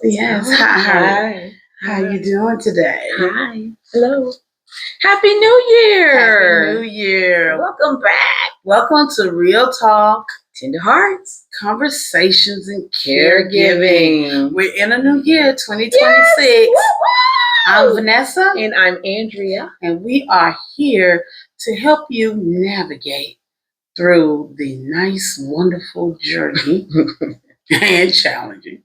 Yes. Hi. How you doing today? Hi. Hello. Happy New Year. Happy New Year. Welcome back. Welcome to Real Talk, Tender Hearts, Conversations and Caregiving. We're in a new year, 2026. Yes. I'm Vanessa. And I'm Andrea. And we are here to help you navigate through the nice, wonderful journey and challenging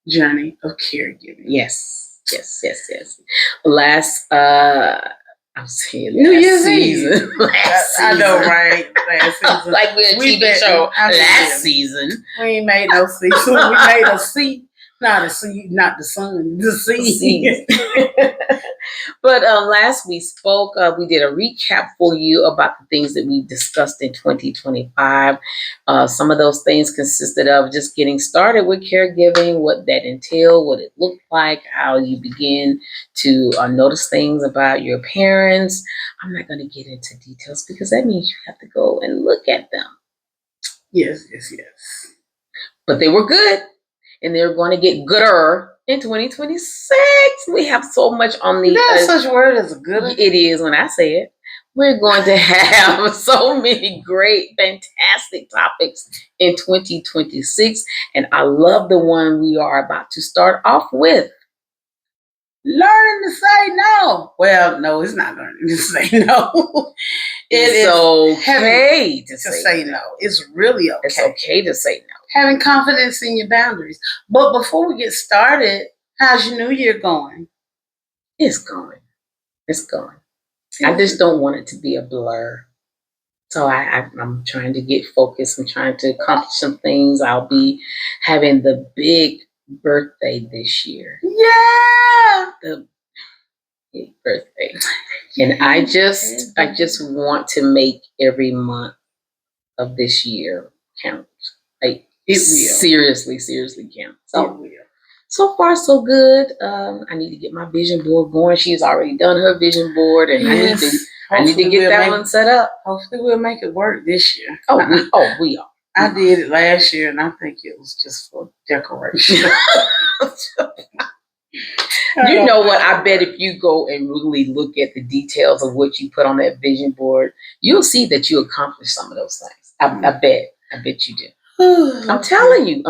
journey of caregiving. Yes. Last I'm saying New Year's season. Eve. I know, right? Last season. Like we're a TV show. Last season. We ain't made no season. We made a seat. Not a seed, not the sun, the seed. But last we spoke, we did a recap for you about the things that we discussed in 2025. Some of those things consisted of just getting started with caregiving, what that entailed, what it looked like, how you begin to notice things about your parents. I'm not going to get into details because that means you have to go and look at them. Yes. But they were good. And they're going to get gooder in 2026. We have so much on the... That's such a word as a gooder. It is when I say it. We're going to have so many great, fantastic topics in 2026. And I love the one we are about to start off with. Learning to say no. Well, no, it's not learning to say no. It's okay to say no. It's really okay. It's okay to say no. Having confidence in your boundaries. But before we get started, how's your new year going? It's going. I just don't want it to be a blur. So I'm trying to get focused. I'm trying to accomplish some things. I'll be having the big birthday this year. Yeah. The big birthday. And I just want to make every month of this year count. Like, it will. Seriously count. So far, so good. I need to get my vision board going. She's already done her vision board, and yes. I need to get that one set up. Hopefully, we'll make it work this year. We are. I did it last year, and I think it was just for decoration. You know what? I bet if you go and really look at the details of what you put on that vision board, you'll see that you accomplished some of those things. I bet you did. I'm telling you,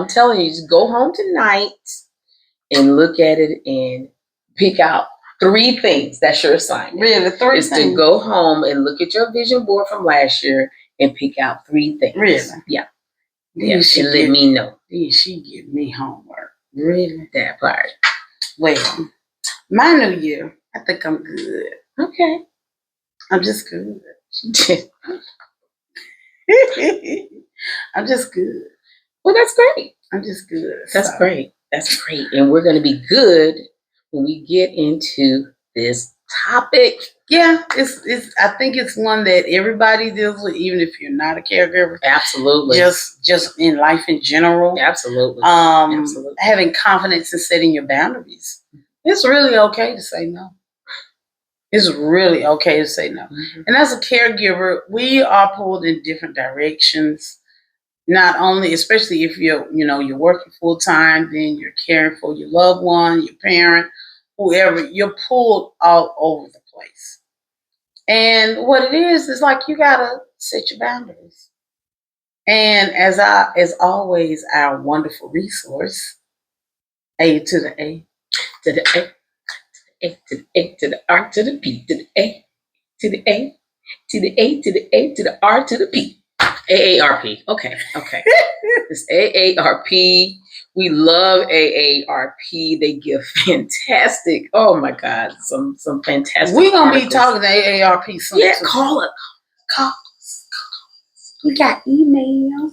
just go home tonight and look at it and pick out 3 things. That's your assignment. Really, 3 is things? To go home and look at your vision board from last year and pick out 3 things. Really? Yeah. And let me know. Did she give me homework? Really? That part. Well, my new year, I think I'm good. Okay. I'm just good. I'm just good. Well, that's great. I'm just good. That's great. And we're going to be good when we get into this topic. Yeah, it's. I think it's one that everybody deals with, even if you're not a caregiver. Absolutely. Just in life in general. Absolutely. Absolutely. Having confidence in setting your boundaries. It's really okay to say no. It's really okay to say no. Mm-hmm. And as a caregiver, we are pulled in different directions. Not only, especially if you're working full time, then you're caring for your loved one, your parent, whoever. You're pulled all over the place. And what it is like you gotta set your boundaries. And as always, our wonderful resource, A to the A, to the A, to the A, to the R, to the P, to the A, to the A, to the A, to the A, to the R, to the P. AARP. Okay. It's AARP. We love AARP. They give fantastic. Oh my God, some fantastic. We're gonna be talking to AARP soon. Yeah, call us. We got email.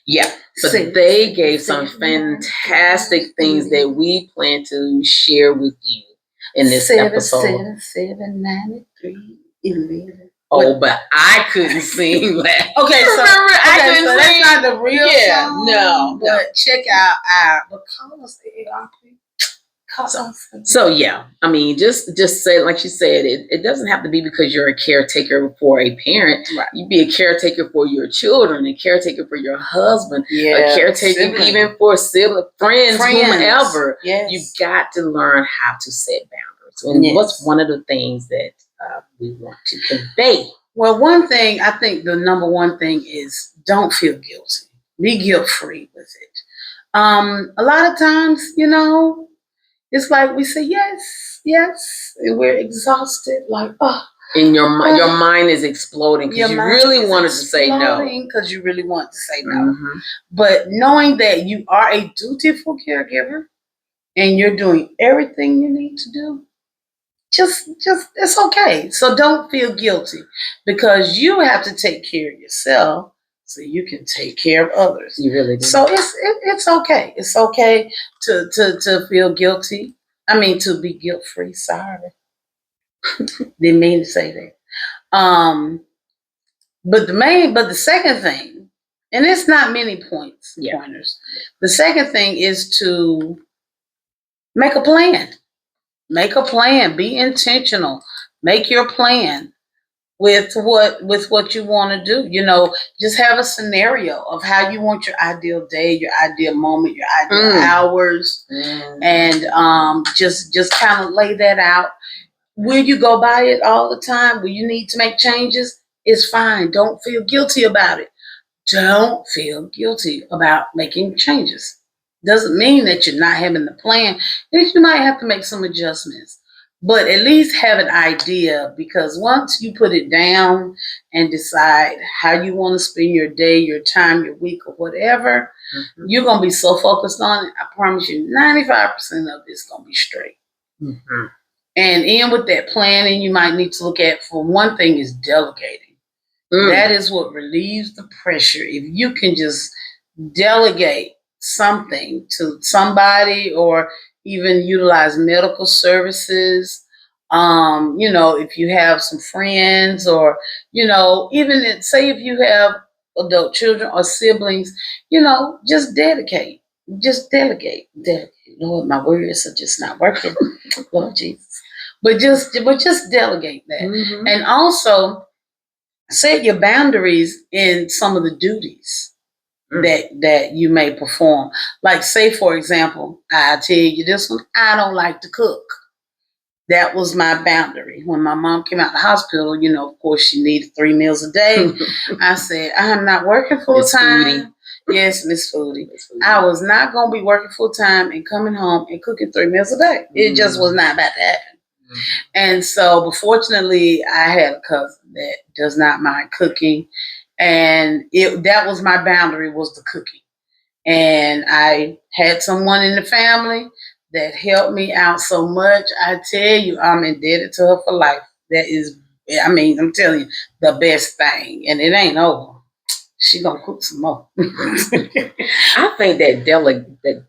Yeah, but they gave some fantastic things that we plan to share with you in this episode. 793 11. Oh, but I couldn't sing that. Okay, so I couldn't sing. That's not the real song. No. But check out our. But call us AARP. So yeah, I mean, just say like she said, it doesn't have to be because you're a caretaker for a parent. Right. You be a caretaker for your children, a caretaker for your husband, Yeah. a caretaker Sibling. even for sibling, friends, whomever. Yes. You've got to learn how to set boundaries. And Yes. what's one of the things that we want to convey? Well, one thing, I think the number one thing is don't feel guilty. Be guilt free with it. A lot of times, it's like we say yes, yes, and we're exhausted, like, And your mind is exploding because you really wanted to say no. Because you really want to say no. Mm-hmm. But knowing that you are a dutiful caregiver and you're doing everything you need to do, just it's okay. So don't feel guilty because you have to take care of yourself so you can take care of others. You really do. So it's okay. It's okay to feel guilty. I mean, to be guilt free. Sorry, didn't mean to say that. But the second thing, and it's not many pointers. The second thing is to make a plan. Make a plan. Be intentional. Make your plan with what you want to do. Just have a scenario of how you want your ideal day, your ideal moment, your ideal hours, and just kind of lay that out. Will you go by it all the time? Will you need to make changes? It's fine. Don't feel guilty about it. Don't feel guilty about making changes. Doesn't mean that you're not having the plan. You might have to make some adjustments, but at least have an idea, because once you put it down and decide how you want to spend your day, your time, your week, or whatever, you're going to be so focused on it. I promise you, 95% of it's going to be straight. Mm-hmm. And in with that planning, you might need to look at, for one thing, is delegating. That is what relieves the pressure. If you can just delegate something to somebody, or even utilize medical services, if you have some friends, or, even say if you have adult children or siblings, just dedicate. Just delegate. Lord, my words are just not working. Lord Jesus. But just delegate that. Mm-hmm. And also, set your boundaries in some of the duties that you may perform. Like, say, for example, I tell you this one, I don't like to cook. That was my boundary. When my mom came out of the hospital, of course, she needed 3 meals a day. I said, I'm not working full time. Yes, Miss Foodie. I was not going to be working full time and coming home and cooking 3 meals a day. It just was not about to happen. And so, but fortunately, I had a cousin that does not mind cooking, and that was my boundary, was the cooking. And I had someone in the family that helped me out so much. I tell you, I'm indebted to her for life. That is, I'm telling you, the best thing, and it ain't over. She gonna cook some more. I think that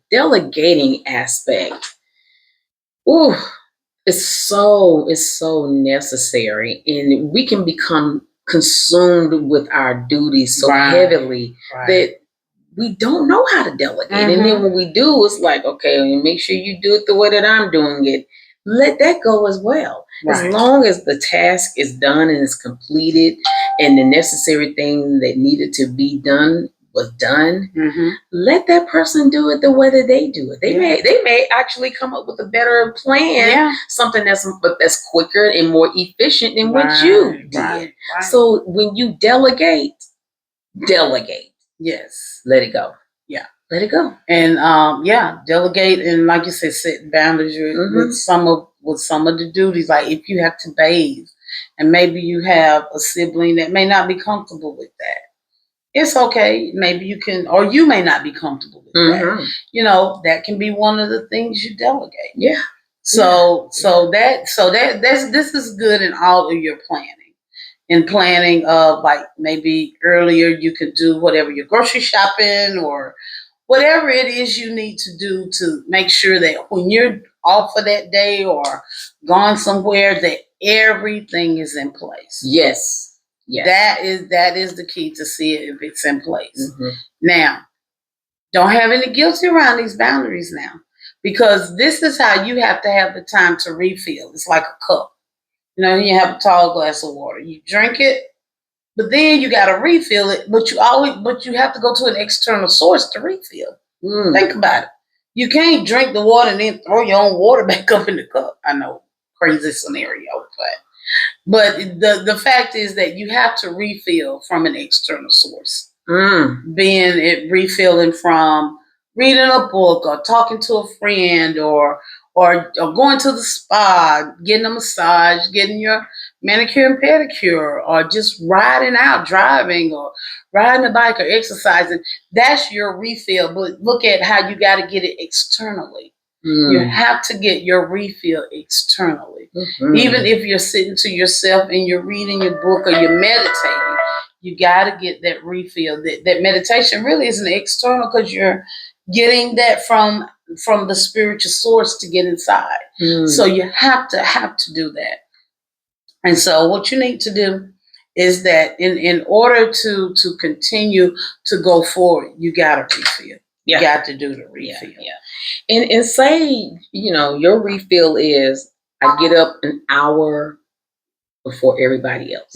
delegating aspect, it's so necessary, and we can become consumed with our duties so heavily that we don't know how to delegate. Mm-hmm. And then when we do, it's like, okay, make sure you do it the way that I'm doing it. Let that go as well. Right. As long as the task is done and is completed, and the necessary thing that needed to be done was done, let that person do it the way that they do it. They may actually come up with a better plan, something that's quicker and more efficient than what you did. Right. So when you delegate. Yes. Let it go. Yeah. Let it go. And delegate, and like you said, set boundaries with some of the duties. Like if you have to bathe, and maybe you have a sibling that may not be comfortable with that. It's okay. Maybe you can, or you may not be comfortable with that. That can be one of the things you delegate. Yeah. This is good in all of your planning. In planning of, like, maybe earlier you could do whatever, your grocery shopping or whatever it is you need to do to make sure that when you're off for that day or gone somewhere, that everything is in place. Yes. That is the key to see it, if it's in place. Now, don't have any guilt around these boundaries now, because this is how you have to have the time to refill. It's like a cup. You have a tall glass of water. You drink it, but then you got to refill it. But you have to go to an external source to refill. Think about it. You can't drink the water and then throw your own water back up in the cup. I know, crazy scenario, but the fact is that you have to refill from an external source. Being it refilling from reading a book or talking to a friend or going to the spa, getting a massage, getting your manicure and pedicure, or just riding out, driving, or riding a bike or exercising. That's your refill. But look at how you got to get it externally. You have to get your refill externally. Even if you're sitting to yourself and you're reading your book or you're meditating, you got to get that refill. That meditation really is an external, because you're getting that from the spiritual source to get inside. So you have to do that. And so what you need to do is that in order to continue to go forward, you got to refill. You got to do the refill. And say, your refill is, I get up an hour before everybody else.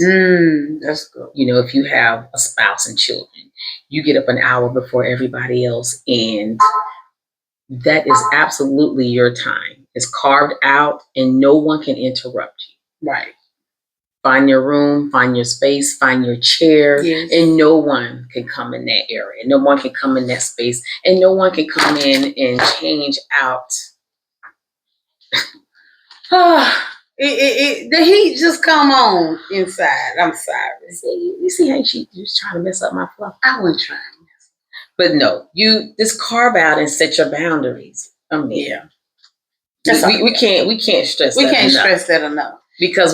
That's good. If you have a spouse and children, you get up an hour before everybody else, and that is absolutely your time. It's carved out and no one can interrupt you. Right. Find your room, find your space, find your chair, yes. And no one can come in that area. No one can come in that space, and no one can come in and change out. The heat just come on inside. I'm sorry. You see how she's just trying to mess up my fluff? I wasn't trying. But no, you just carve out and set your boundaries. Yeah. We can't stress that enough. Because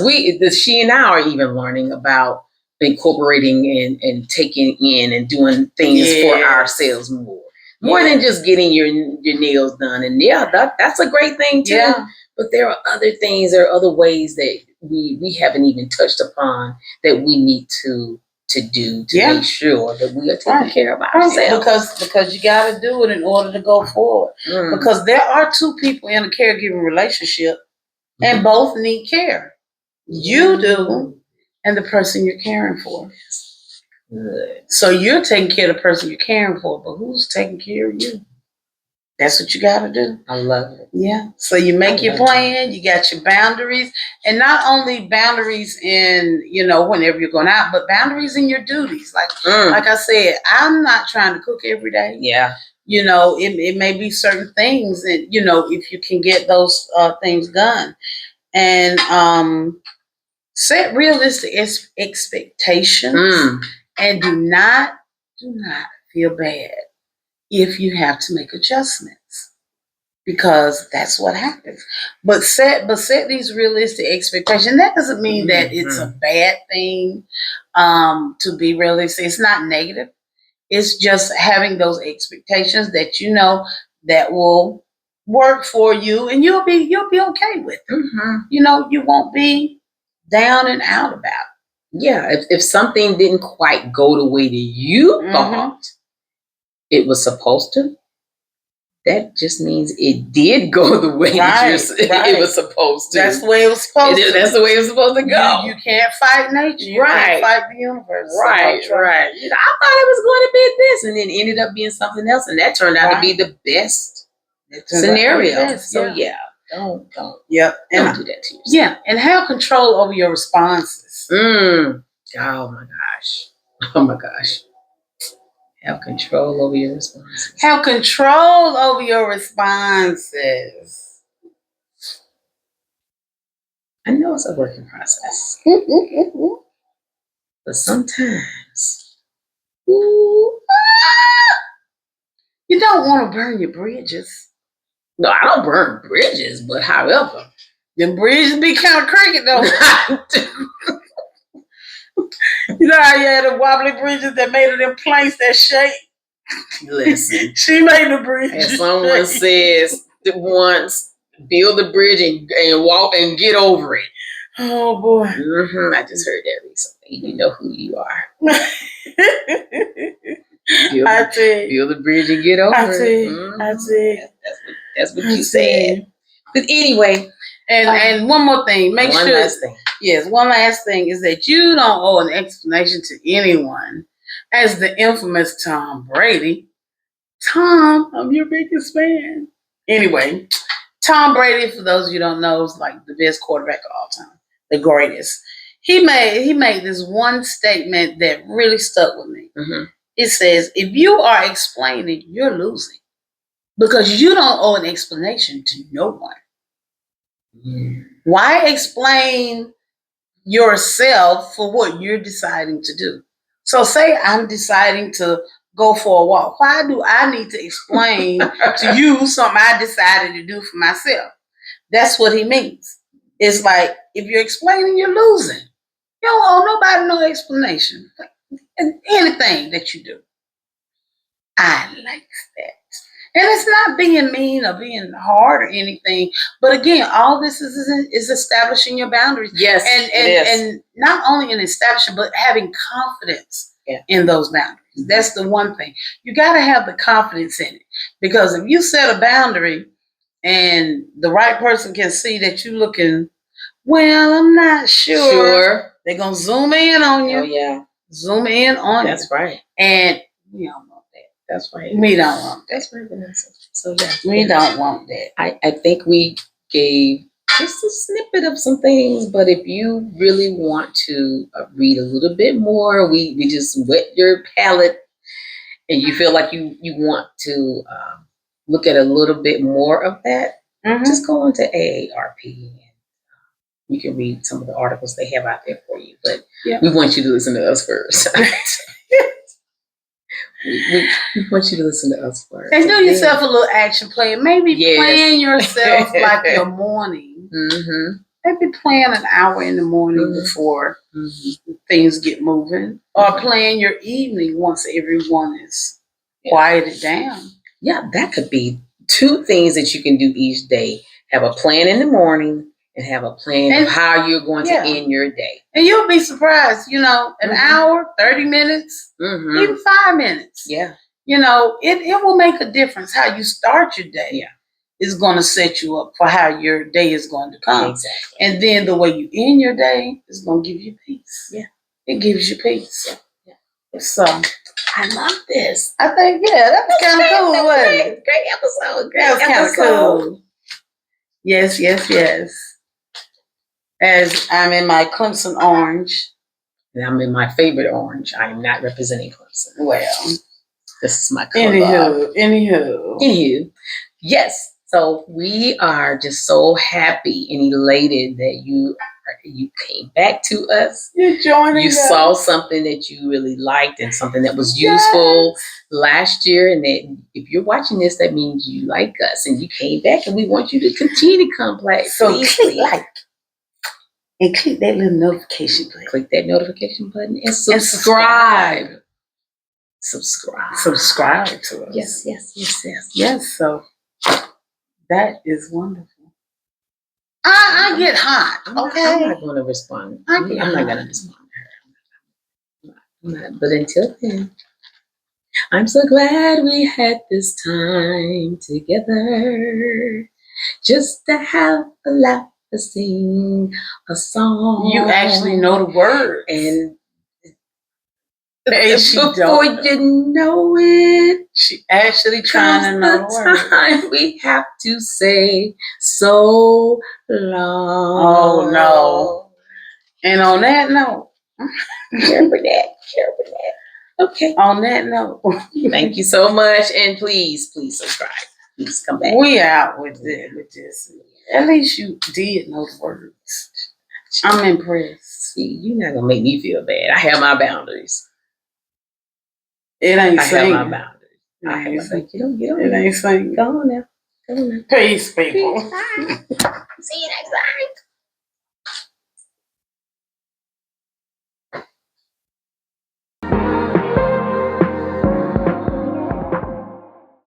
she and I are even learning about incorporating and taking in and doing things for ourselves more than just getting your nails done. And that's a great thing too. Yeah. But there are other things, there are other ways that we haven't even touched upon that we need to do to make sure that we are taking care of ourselves. Because you got to do it in order to go forward. Because there are two people in a caregiving relationship, and both need care. You do, and the person you're caring for. Good. So you're taking care of the person you're caring for, but who's taking care of you? That's what you got to do. I love it. Yeah. So you make your plan, you got your boundaries, and not only boundaries in, whenever you're going out, but boundaries in your duties. Like I said, I'm not trying to cook every day. Yeah. It may be certain things, and, if you can get those things done. And set realistic expectations, and do not feel bad if you have to make adjustments, because that's what happens. But set these realistic expectations. That doesn't mean that it's a bad thing to be realistic. It's not negative. It's just having those expectations that that will work for you, and you'll be okay with it. You won't be down and out about it. Yeah, if something didn't quite go the way that you thought it was supposed to, that just means it did go the way it was supposed to. That's the way it was supposed to. That's the way it was supposed to go. You can't fight nature. You can't fight the universe. Right. I thought it was going to be this, and then ended up being something else, and that turned out to be the best scenario. So don't. Yep. Don't do that to yourself. Yeah, and have control over your responses. Oh my gosh. Have control over your responses. Have control over your responses. I know it's a working process. But sometimes you don't want to burn your bridges. No, I don't burn bridges, but however, the bridges be kind of crooked though. You know how you had the wobbly bridges that made of them planks that shake? Listen. She made the bridge. And someone says that once, build a bridge and walk and get over it. Oh boy. I just heard that recently. You know who you are. Build a bridge and get over it. I did. That's what you said. But anyway, and one more thing, make one sure. last thing. Yes, one last thing is that you don't owe an explanation to anyone. As the infamous Tom Brady, Tom, I'm your biggest fan. Anyway, Tom Brady, for those of you who don't know, is like the best quarterback of all time, the greatest. He made this one statement that really stuck with me. Mm-hmm. It says, if you are explaining, you're losing because you don't owe an explanation to no one. Mm. Why explain yourself for what you're deciding to do? So say I'm deciding to go for a walk. Why do I need to explain to you something I decided to do for myself? That's what he means. It's like, if you're explaining, you're losing. You don't owe nobody no explanation. And anything that you do. I like that. And it's not being mean or being hard or anything. But again, all this is establishing your boundaries. Yes. And not only in establishing, but having confidence in those boundaries. That's the one thing. You got to have the confidence in it. Because if you set a boundary and the right person can see that you're looking, well, I'm not sure. They're going to zoom in on you. Oh, yeah. Zoom in on you. That's right. And we don't want that. That's right. We don't want that. That's right, Vanessa. So, yeah. We don't want that. I think we gave just a snippet of some things, but if you really want to read a little bit more, we just whet your palate and you feel like you want to look at a little bit more of that, just go on to AARP and you can read some of the articles they have out there for you. But we want you to listen to us first. we want you to listen to us first. And do yourself a little action plan. Maybe plan yourself like your morning. Mm-hmm. Maybe plan an hour in the morning before things get moving. Or plan your evening once everyone is quieted down. Yeah, that could be 2 things that you can do each day. Have a plan in the morning and have a plan of how you're going to end your day. And you'll be surprised, an hour, 30 minutes, even 5 minutes. Yeah. It will make a difference how you start your day. Yeah. Is going to set you up for how your day is going to come. Exactly. And then the way you end your day is going to give you peace. Yeah. It gives you peace. Yeah. So, I love this. I think, that was kind of cool, wasn't it? Great episode. That was kind of cool. Yes. As I'm in my Clemson orange. And I'm in my favorite orange. I am not representing Clemson. Well, this is my color. Anywho. Yes. So we are just so happy and elated that you came back to us. You're joining You us. saw something that you really liked and something that was useful last year. And that if you're watching this, that means you like us and you came back and we want you to continue to come back. So click like and click that little notification button. Click that notification button and subscribe. Subscribe to us. Yes. So that is wonderful. I get hot. Okay. I'm not going to respond. I'm not going to respond to her. I'm not. But until then, I'm so glad we had this time together just to have a laugh, to sing a song. You actually know the words. And she before you know it, she actually trying to know the words. We have to say so long. Oh no! And on that note, care for that. Okay. On that note, thank you so much, and please subscribe. Please come back. We out with this. At least you did know the words. I'm impressed. See, you're not gonna make me feel bad. I have my boundaries. It ain't singing. I have my boundaries. I have my boundaries. It ain't singing. Go on now. Peace, people. Peace. See you next time.